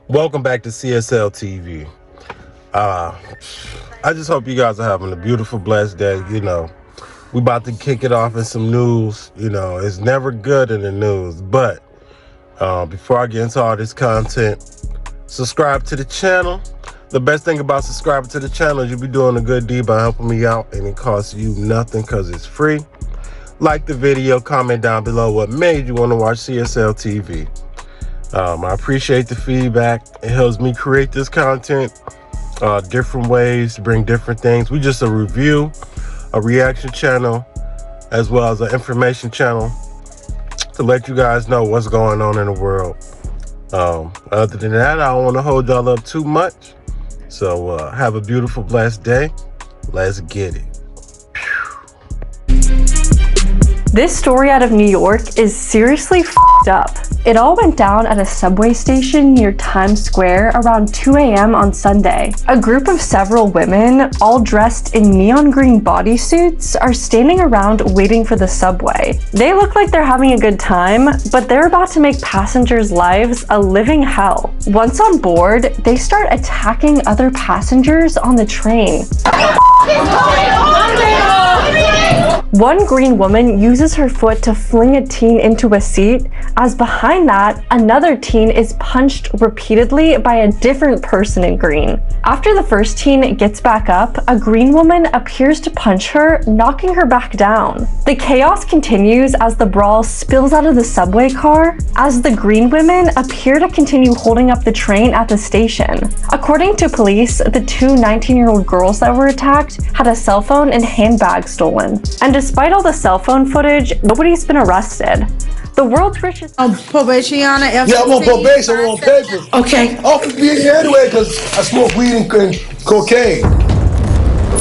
Welcome back to CSL TV. I just hope you guys are having a beautiful, blessed day. We about to kick it off in some news. It's never good in the news, but before I get into all this content, subscribe to the channel. The best thing about subscribing to the channel is you'll be doing a good deed by helping me out, and it costs you nothing because it's free. Like the video, comment down below what made you want to watch CSL TV. I appreciate the feedback. It helps me create this content, different ways to bring different things. We just a review, a reaction channel, as well as an information channel to let you guys know what's going on in the world. Other than that, I don't want to hold y'all up too much. So have a beautiful, blessed day. Let's get it. This story out of New York is seriously f***ed up. It all went down at a subway station near Times Square around 2 a.m. on Sunday. A group of several women, all dressed in neon green bodysuits, are standing around waiting for the subway. They look like they're having a good time, but they're about to make passengers' lives a living hell. Once on board, they start attacking other passengers on the train. One green woman uses her foot to fling a teen into a seat, as behind that, another teen is punched repeatedly by a different person in green. After the first teen gets back up, a green woman appears to punch her, knocking her back down. The chaos continues as the brawl spills out of the subway car, as the green women appear to continue holding up the train at the station. According to police, the two 19-year-old girls that were attacked had a cell phone and handbag stolen. And despite all the cell phone footage, nobody's been arrested. The world's richest... Probation, Your Honor. Yeah, I'm on probation. I'm on papers. Okay. Office being here anyway because I smoke weed and cocaine. The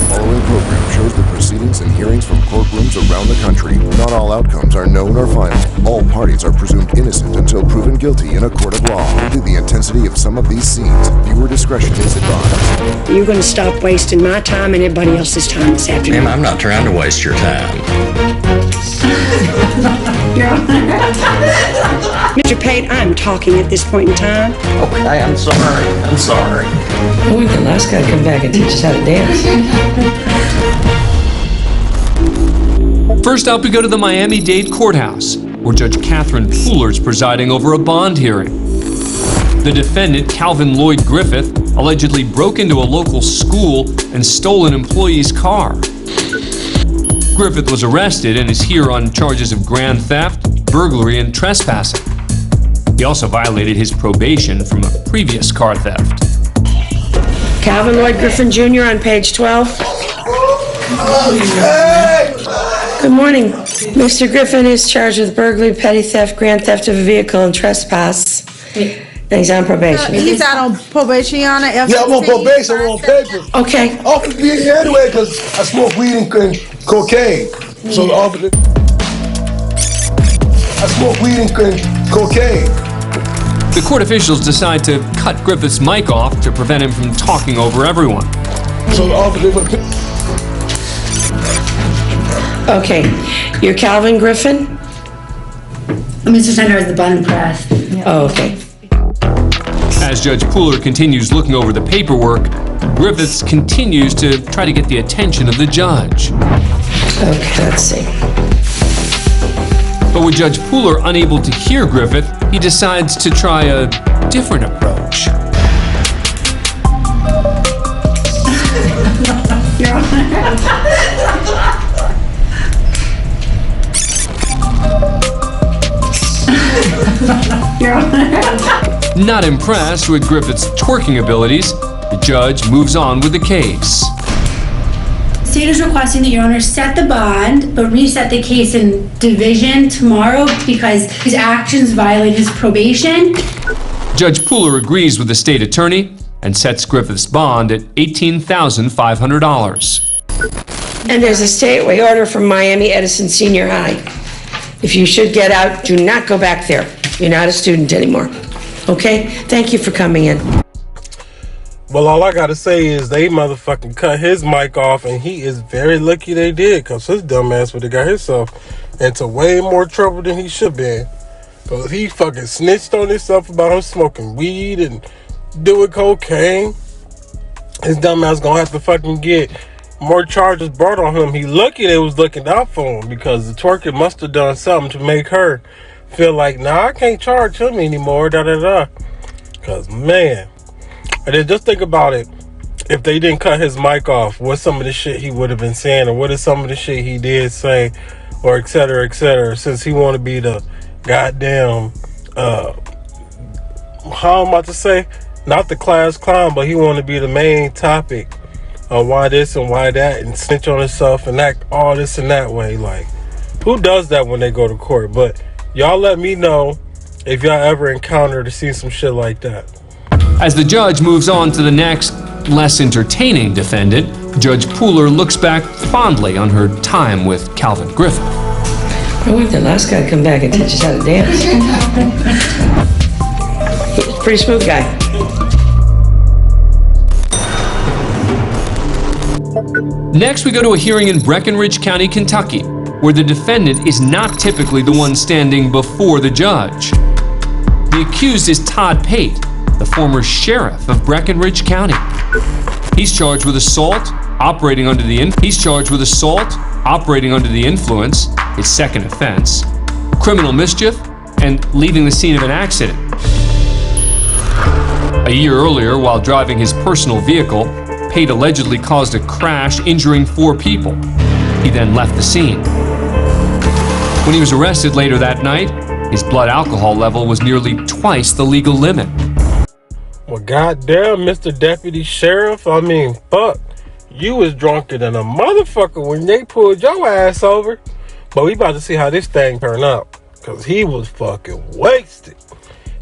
following program shows the proceedings and hearings from courtrooms around the country. Not all outcomes are known or final. All parties are presumed innocent until proven guilty in a court of law. Due to the intensity of some of these scenes, viewer discretion is advised. You're going to stop wasting my time and everybody else's time this afternoon. Ma'am, I'm not trying to waste your time. Mr. Pate, I'm talking at this point in time. Okay, I'm sorry. We can ask her to come back and teach us how to dance. First up, we go to the Miami-Dade courthouse, where Judge Catherine Pooler is presiding over a bond hearing. The defendant, Calvin Lloyd Griffith, allegedly broke into a local school and stole an employee's car. Griffith was arrested and is here on charges of grand theft, burglary, and trespassing. He also violated his probation from a previous car theft. Calvin Lloyd Griffin Jr. on page 12. Good morning. Mr. Griffin is charged with burglary, petty theft, grand theft of a vehicle, and trespass. And he's on probation. He's out on probation, Your Honor. Yeah, I'm on probation. I'm on papers. Okay. Office being here anyway because I smoke weed and cocaine. So the officer... I smoke weed and cocaine. The court officials decide to cut Griffith's mic off to prevent him from talking over everyone. So the officer... Okay. You're Calvin Griffin? Mr. Senator is the button press. Oh, okay. As Judge Pooler continues looking over the paperwork, Griffiths continues to try to get the attention of the judge. Okay, let's see. But with Judge Pooler unable to hear Griffith, he decides to try a different approach. Not impressed with Griffith's twerking abilities, the judge moves on with the case. State is requesting that Your Honor set the bond, but reset the case in division tomorrow because his actions violate his probation. Judge Pooler agrees with the state attorney and sets Griffith's bond at $18,500. And there's a stateway order from Miami Edison Senior High. If you should get out, do not go back there. You're not a student anymore. Okay? Thank you for coming in. Well, all I gotta say is they motherfucking cut his mic off, and he is very lucky they did, because his dumb ass would have got himself into way more trouble than he should be. Because he fucking snitched on himself about him smoking weed and doing cocaine, his dumb ass gonna have to fucking get more charges brought on him. He lucky they was looking out for him, because the twerker must have done something to make her feel like, nah, I can't charge him anymore, Because, man, and then just think about it. If they didn't cut his mic off, what's some of the shit he would have been saying, or what is some of the shit he did say, or et cetera, since he want to be the goddamn, how I'm about to say, not the class clown, but he want to be the main topic of why this and why that, and snitch on himself and act all this and that way. Like, who does that when they go to court? But y'all let me know if y'all ever encountered or seen some shit like that. As the judge moves on to the next, less entertaining defendant, Judge Pooler looks back fondly on her time with Calvin Griffith. I want that last guy to come back and teach us how to dance. Pretty smooth guy. Next, we go to a hearing in Breckinridge County, Kentucky, where the defendant is not typically the one standing before the judge. The accused is Todd Pate, the former sheriff of Breckinridge County. He's charged with assault, operating under the influence, his second offense, criminal mischief, and leaving the scene of an accident. A year earlier, while driving his personal vehicle, Pate allegedly caused a crash, injuring 4 people. He then left the scene. When he was arrested later that night, his blood alcohol level was nearly twice the legal limit. Well, goddamn, Mr. Deputy Sheriff, I mean, fuck. You was drunker than a motherfucker when they pulled your ass over. But we about to see how this thing turn out. Because he was fucking wasted.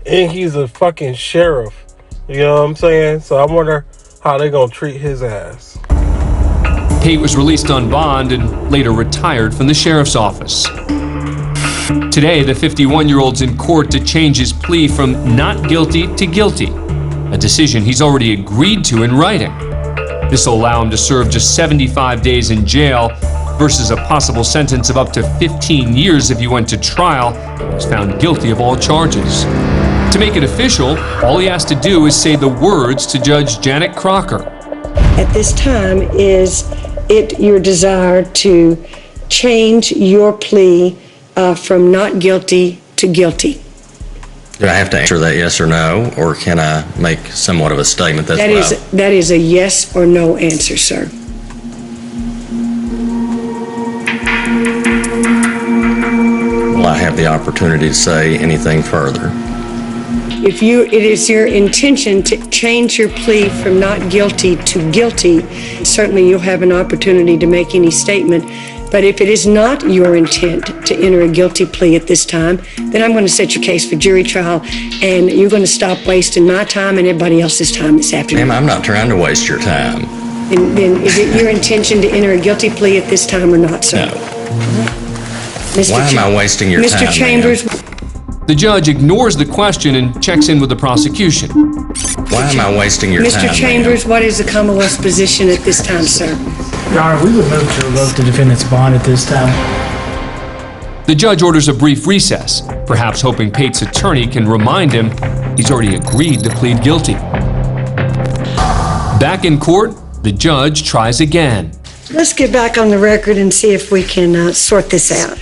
And he's a fucking sheriff. You know what I'm saying? So I wonder how they gonna treat his ass. Pate was released on bond and later retired from the sheriff's office. Today, the 51-year-old's in court to change his plea from not guilty to guilty, a decision he's already agreed to in writing. This will allow him to serve just 75 days in jail versus a possible sentence of up to 15 years if he went to trial and was found guilty of all charges. To make it official, all he has to do is say the words to Judge Janet Crocker. At this time, is it your desire to change your plea from not guilty to guilty? Do I have to answer that yes or no, or can I make somewhat of a statement that's That is a yes or no answer, sir. Will I have the opportunity to say anything further? If it is your intention to change your plea from not guilty to guilty, certainly you'll have an opportunity to make any statement. But if it is not your intent to enter a guilty plea at this time, then I'm going to set your case for jury trial, and you're going to stop wasting my time and everybody else's time this afternoon. Ma'am, I'm not trying to waste your time. Then is it your intention to enter a guilty plea at this time or not, sir? No. Why am I wasting your time, Mr. Chambers? The judge ignores the question and checks in with the prosecution. Why am I wasting your time, Mr. Chambers, what is the Commonwealth's position at this time, sir? Your Honor, we would move to revoke the defendant's bond at this time. The judge orders a brief recess, perhaps hoping Pate's attorney can remind him he's already agreed to plead guilty. Back in court, the judge tries again. Let's get back on the record and see if we can sort this out.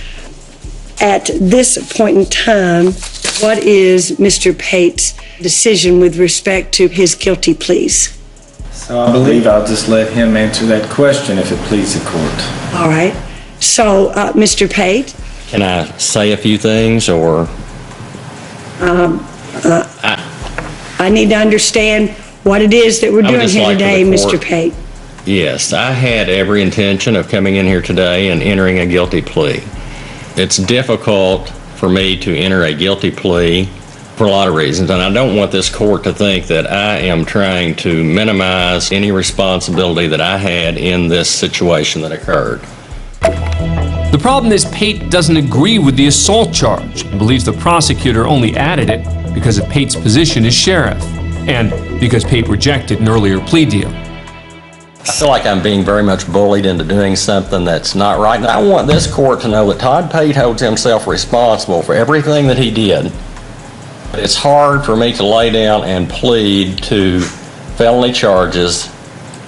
At this point in time, what is Mr. Pate's decision with respect to his guilty pleas? So I believe I'll just let him answer that question if it pleases the court. All right. So, Mr. Pate? Can I say a few things, or? I need to understand what it is that we're doing here today, Mr. Pate. Yes, I had every intention of coming in here today and entering a guilty plea. It's difficult for me to enter a guilty plea for a lot of reasons, and I don't want this court to think that I am trying to minimize any responsibility that I had in this situation that occurred. The problem is Pate doesn't agree with the assault charge and believes the prosecutor only added it because of Pate's position as sheriff and because Pate rejected an earlier plea deal. I feel like I'm being very much bullied into doing something that's not right, and I want this court to know that Todd Pate holds himself responsible for everything that he did. It's hard for me to lay down and plead to felony charges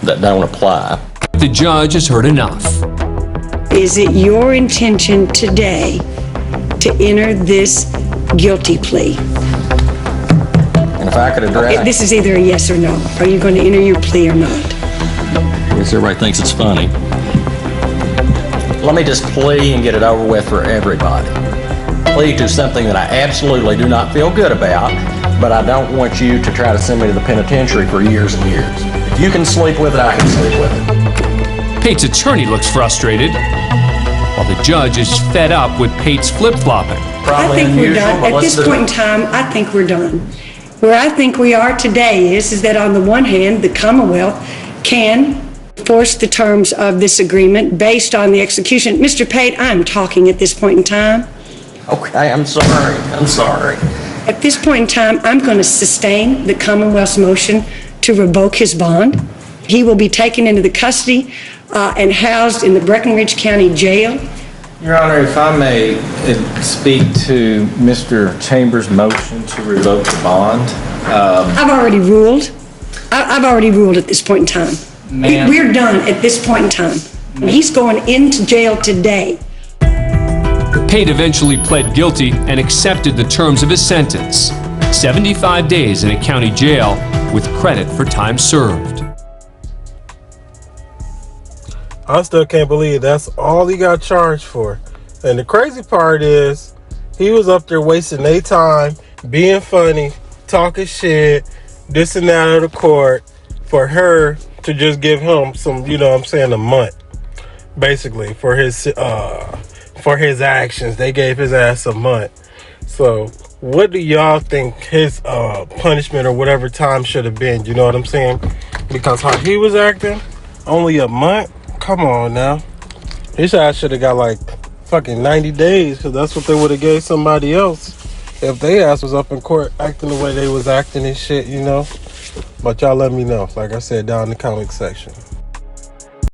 that don't apply. The judge has heard enough. Is it your intention today to enter this guilty plea? And if I could address... This is either a yes or no. Are you going to enter your plea or not? I guess everybody thinks it's funny. Let me just plea and get it over with for everybody. Plea to something that I absolutely do not feel good about, but I don't want you to try to send me to the penitentiary for years and years. If you can sleep with it, I can sleep with it. Pate's attorney looks frustrated, while the judge is fed up with Pate's flip-flopping. I think we're done. At this point in time, I think we're done. Where I think we are today is that on the one hand, the Commonwealth can force the terms of this agreement based on the execution. Mr. Pate, I'm talking at this point in time. Okay, I'm sorry. At this point in time, I'm going to sustain the Commonwealth's motion to revoke his bond. He will be taken into the custody and housed in the Breckinridge County Jail. Your Honor, if I may speak to Mr. Chambers' motion to revoke the bond. I've already ruled. I've already ruled at this point in time. Ma'am. We're done at this point in time. He's going into jail today. Pate eventually pled guilty and accepted the terms of his sentence. 75 days in a county jail with credit for time served. I still can't believe that's all he got charged for. And the crazy part is, he was up there wasting their time, being funny, talking shit, this and that of the court, for her to just give him some, you know what I'm saying, a month. Basically, for his actions. They gave his ass a month. So, what do y'all think his punishment or whatever time should have been? You know what I'm saying? Because how he was acting, only a month? Come on now. His ass should have got like fucking 90 days, because that's what they would have gave somebody else if they ass was up in court acting the way they was acting and shit, you know? But y'all let me know, like I said, down in the comment section.